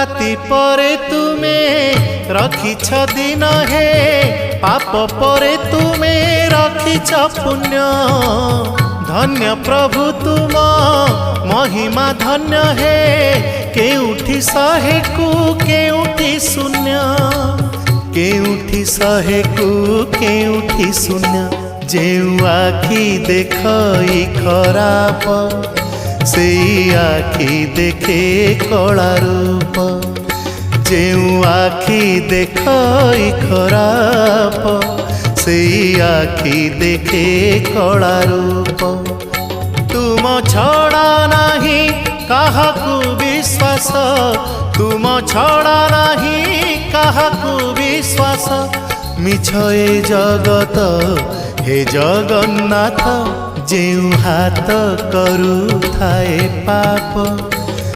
राति परे तुमे रखिछ दिन हे पाप परे तुमे रखिछ पुण्य धन्य प्रभु तुम महिमा धन्य हे केउठी शहे को केउठी शून्य केउठी शहे को केउठी शून्य जेउ आखि देखई खराप से आखि देखे कला रूप जेउ आखि देखई खराप से आखि देखे कला रूप तुम छड़ा नहीं काहाकू विश्वास तुम छड़ा नहीं काहाकू विश्वास मिछ ए जगत हे जगन्नाथ जेउ हाथ करू थाए पाप।